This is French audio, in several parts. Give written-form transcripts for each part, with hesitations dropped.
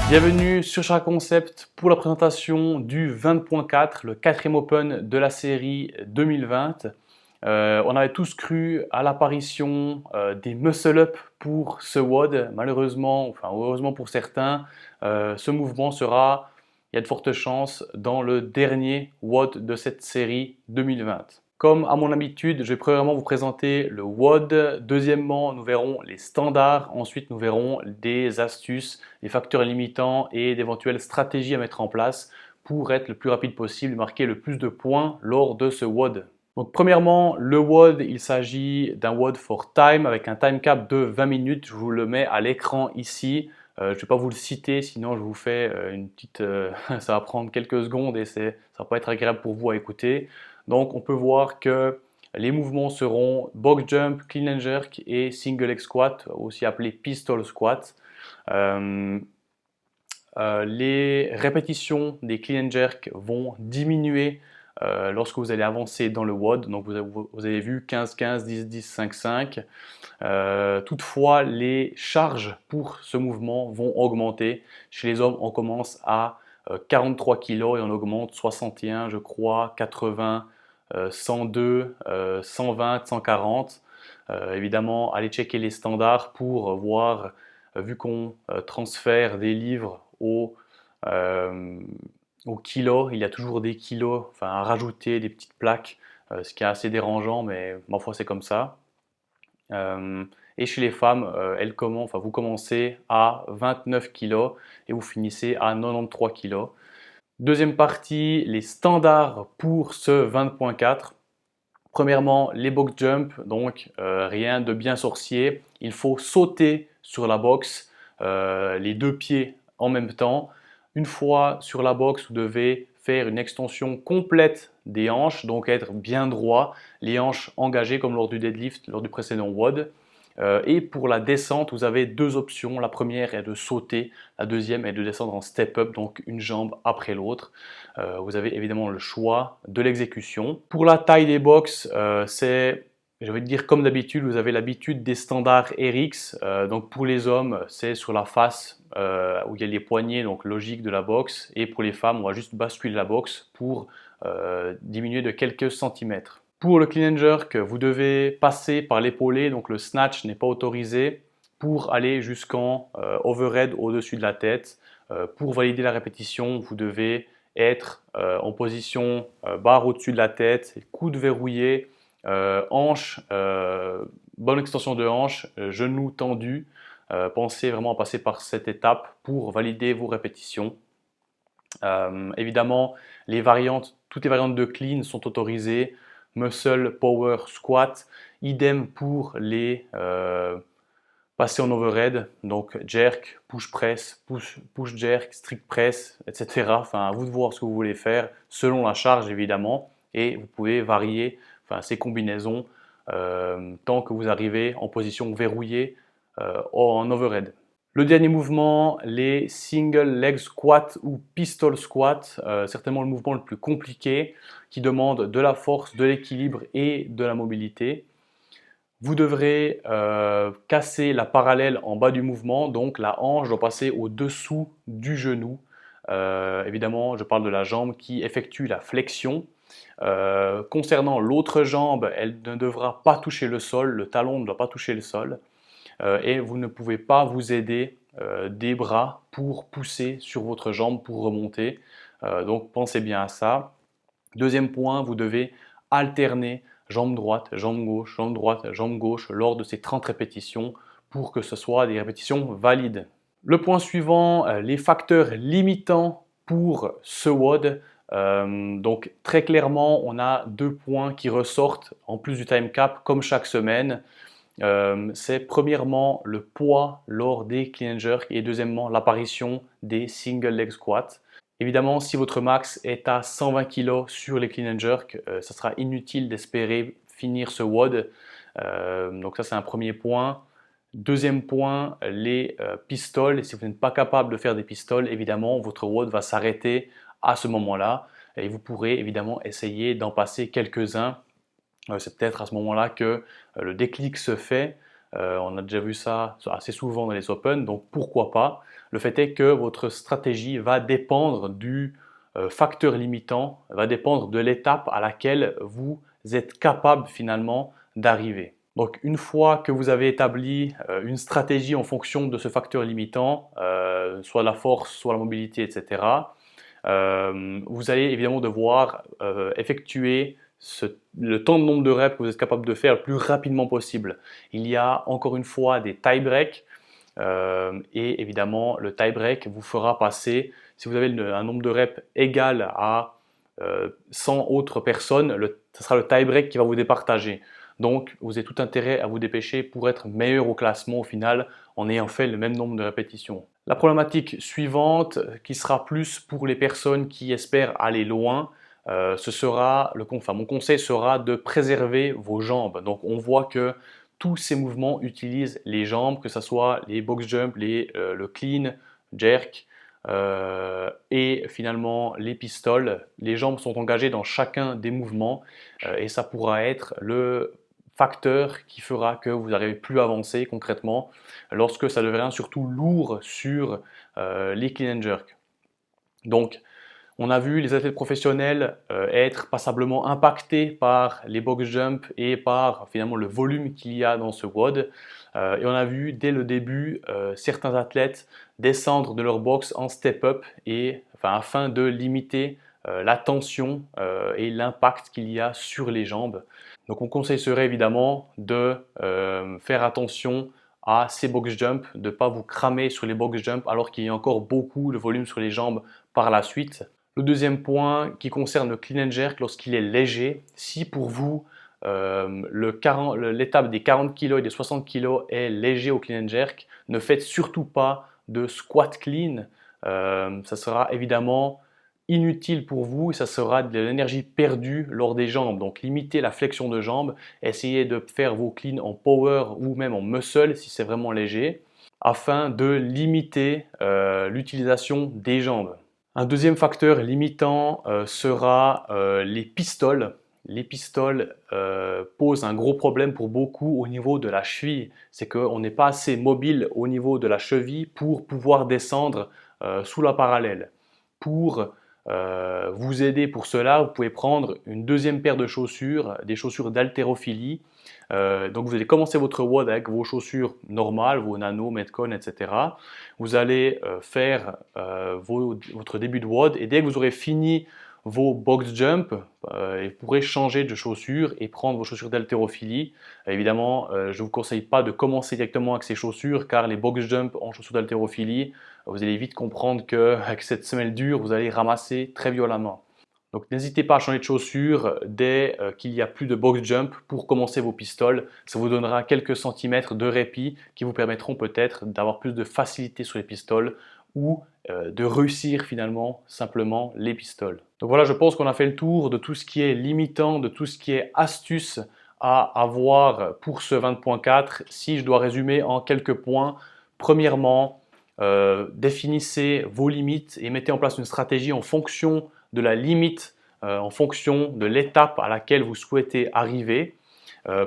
Bienvenue sur Chara Concept pour la présentation du 20.4, le quatrième Open de la série 2020. On avait tous cru à l'apparition des muscle-up pour ce WOD. Malheureusement, enfin heureusement pour certains, ce mouvement sera, il y a de fortes chances, dans le dernier WOD de cette série 2020. Comme à mon habitude, je vais premièrement vous présenter le WOD. Deuxièmement, nous verrons les standards. Ensuite, nous verrons des astuces, des facteurs limitants et d'éventuelles stratégies à mettre en place pour être le plus rapide possible et marquer le plus de points lors de ce WOD. Donc, premièrement, le WOD, il s'agit d'un WOD for time avec un time cap de 20 minutes. Je vous le mets à l'écran ici. Je ne vais pas vous le citer, sinon je vous fais une petite... ça va prendre quelques secondes et ça ne va pas être agréable pour vous à écouter. Donc on peut voir que les mouvements seront box jump, clean and jerk et single leg squat, aussi appelé pistol squat. Les répétitions des clean and jerk vont diminuer lorsque vous allez avancer dans le WOD. Donc vous avez vu 15-15, 10-10, 5-5. Toutefois, les charges pour ce mouvement vont augmenter. Chez les hommes, on commence à 43 kg et on augmente 61, je crois, 80, 102, 120, 140. Évidemment, allez checker les standards pour voir, vu qu'on transfère des livres au kilo, il y a toujours des kilos enfin, à rajouter, des petites plaques, ce qui est assez dérangeant, mais ma foi, c'est comme ça. Et chez les femmes, vous commencez à 29 kg et vous finissez à 93 kg. Deuxième partie, les standards pour ce 20.4. Premièrement, les box jump, donc rien de bien sorcier. Il faut sauter sur la box, les deux pieds en même temps. Une fois sur la box, vous devez faire une extension complète des hanches, donc être bien droit, les hanches engagées comme lors du deadlift, lors du précédent WOD. Et pour la descente, vous avez deux options. La première est de sauter, la deuxième est de descendre en step-up, donc une jambe après l'autre. Vous avez évidemment le choix de l'exécution. Pour la taille des box, c'est, je vais dire comme d'habitude, vous avez l'habitude des standards RX. Donc pour les hommes, c'est sur la face où il y a les poignets, donc logique de la box. Et pour les femmes, on va juste basculer la box pour diminuer de quelques centimètres. Pour le clean and jerk, vous devez passer par l'épaulé, donc le snatch n'est pas autorisé pour aller jusqu'en overhead au-dessus de la tête. Pour valider la répétition, vous devez être en position barre au-dessus de la tête, coude verrouillé, hanche, bonne extension de hanche, genoux tendus. Pensez vraiment à passer par cette étape pour valider vos répétitions. Évidemment, toutes les variantes de clean sont autorisées. Muscle, power, squat. Idem pour les passer en overhead. Donc jerk, push press, push jerk, strict press, etc. Enfin, à vous de voir ce que vous voulez faire selon la charge évidemment. Et vous pouvez varier ces combinaisons tant que vous arrivez en position verrouillée en overhead. Le dernier mouvement, les single leg squat ou pistol squat, certainement le mouvement le plus compliqué qui demande de la force, de l'équilibre et de la mobilité. Vous devrez casser la parallèle en bas du mouvement, donc la hanche doit passer au-dessous du genou. Évidemment, je parle de la jambe qui effectue la flexion. Concernant l'autre jambe, elle ne devra pas toucher le sol, le talon ne doit pas toucher le sol. Et vous ne pouvez pas vous aider des bras pour pousser sur votre jambe pour remonter. Donc pensez bien à ça. Deuxième point, vous devez alterner jambe droite, jambe gauche, jambe droite, jambe gauche lors de ces 30 répétitions pour que ce soit des répétitions valides. Le point suivant, les facteurs limitants pour ce WOD. Donc très clairement, on a deux points qui ressortent en plus du time cap comme chaque semaine. C'est premièrement le poids lors des clean and jerk et deuxièmement l'apparition des single leg squats. Évidemment, si votre max est à 120 kg sur les clean and jerk, ça sera inutile d'espérer finir ce WOD. Donc ça c'est un premier point. Deuxième point, les pistoles. Si vous n'êtes pas capable de faire des pistoles, évidemment votre WOD va s'arrêter à ce moment-là et vous pourrez évidemment essayer d'en passer quelques-uns. C'est peut-être à ce moment-là que le déclic se fait. On a déjà vu ça assez souvent dans les Open, donc pourquoi pas. Le fait est que votre stratégie va dépendre du facteur limitant, va dépendre de l'étape à laquelle vous êtes capable finalement d'arriver. Donc une fois que vous avez établi une stratégie en fonction de ce facteur limitant, soit la force, soit la mobilité, etc., vous allez évidemment devoir effectuer le temps de nombre de reps que vous êtes capable de faire le plus rapidement possible. Il y a encore une fois des tie breaks et évidemment le tie break vous fera passer, si vous avez un nombre de reps égal à 100 autres personnes, ce sera le tie break qui va vous départager. Donc vous avez tout intérêt à vous dépêcher pour être meilleur au classement au final en ayant fait le même nombre de répétitions. La problématique suivante, qui sera plus pour les personnes qui espèrent aller loin, mon conseil sera de préserver vos jambes. Donc on voit que tous ces mouvements utilisent les jambes, que ce soit les box jump, le clean, jerk et finalement les pistoles. Les jambes sont engagées dans chacun des mouvements et ça pourra être le facteur qui fera que vous n'arrivez plus à avancer concrètement lorsque ça devient surtout lourd sur les clean and jerk. Donc, on a vu les athlètes professionnels être passablement impactés par les box jump et par finalement le volume qu'il y a dans ce WOD. Et on a vu dès le début certains athlètes descendre de leur box en step-up afin de limiter la tension et l'impact qu'il y a sur les jambes. Donc on conseillerait évidemment de faire attention à ces box jump, de ne pas vous cramer sur les box jump alors qu'il y a encore beaucoup de volume sur les jambes par la suite. Le deuxième point qui concerne le clean and jerk lorsqu'il est léger, si pour vous l'étape des 40 kg et des 60 kg est léger au clean and jerk, ne faites surtout pas de squat clean. Ça sera évidemment inutile pour vous et ça sera de l'énergie perdue lors des jambes. Donc limitez la flexion de jambes, essayez de faire vos cleans en power ou même en muscle si c'est vraiment léger, afin de limiter l'utilisation des jambes. Un deuxième facteur limitant sera les pistoles. Les pistoles posent un gros problème pour beaucoup au niveau de la cheville. C'est qu'on n'est pas assez mobile au niveau de la cheville pour pouvoir descendre sous la parallèle. Pour vous aider pour cela, vous pouvez prendre une deuxième paire de chaussures, des chaussures d'haltérophilie. Donc vous allez commencer votre WOD avec vos chaussures normales, vos Nano, Metcon, etc. Vous allez faire votre début de WOD et dès que vous aurez fini vos box jump, vous pourrez changer de chaussures et prendre vos chaussures d'haltérophilie. Évidemment, je ne vous conseille pas de commencer directement avec ces chaussures car les box jump en chaussures d'haltérophilie, vous allez vite comprendre qu'avec cette semelle dure, vous allez ramasser très violemment. Donc n'hésitez pas à changer de chaussures dès qu'il n'y a plus de box jump pour commencer vos pistoles. Ça vous donnera quelques centimètres de répit qui vous permettront peut-être d'avoir plus de facilité sur les pistoles ou de réussir finalement simplement les pistoles. Donc voilà, je pense qu'on a fait le tour de tout ce qui est limitant, de tout ce qui est astuce à avoir pour ce 20.4. Si je dois résumer en quelques points, premièrement, définissez vos limites et mettez en place une stratégie en fonction de la limite, en fonction de l'étape à laquelle vous souhaitez arriver.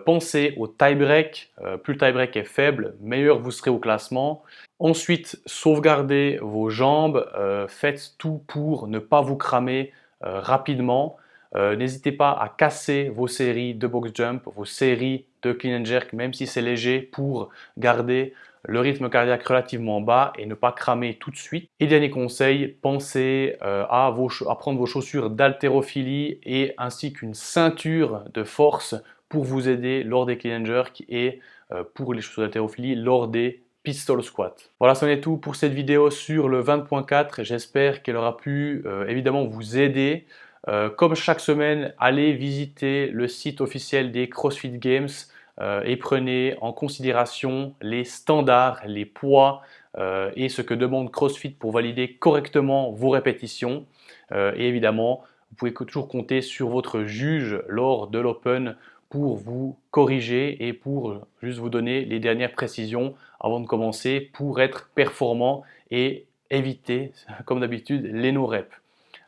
Pensez au tie break, plus le tie break est faible, meilleur vous serez au classement. Ensuite, sauvegardez vos jambes, faites tout pour ne pas vous cramer rapidement. N'hésitez pas à casser vos séries de box jump, vos séries de clean and jerk, même si c'est léger, pour garder le rythme cardiaque relativement bas et ne pas cramer tout de suite. Et dernier conseil, pensez à prendre vos chaussures d'haltérophilie et ainsi qu'une ceinture de force pour vous aider lors des clean and jerk et pour les chaussures d'haltérophilie lors des pistol squat. Voilà, c'en est tout pour cette vidéo sur le 20.4. J'espère qu'elle aura pu évidemment vous aider. Comme chaque semaine, allez visiter le site officiel des CrossFit Games et prenez en considération les standards, les poids et ce que demande CrossFit pour valider correctement vos répétitions. Et évidemment, vous pouvez toujours compter sur votre juge lors de l'Open pour vous corriger et pour juste vous donner les dernières précisions avant de commencer pour être performant et éviter, comme d'habitude, les no-reps.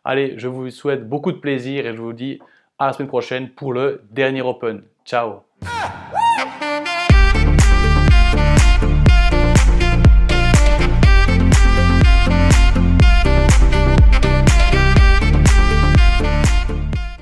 Allez, je vous souhaite beaucoup de plaisir et je vous dis à la semaine prochaine pour le dernier Open. Ciao!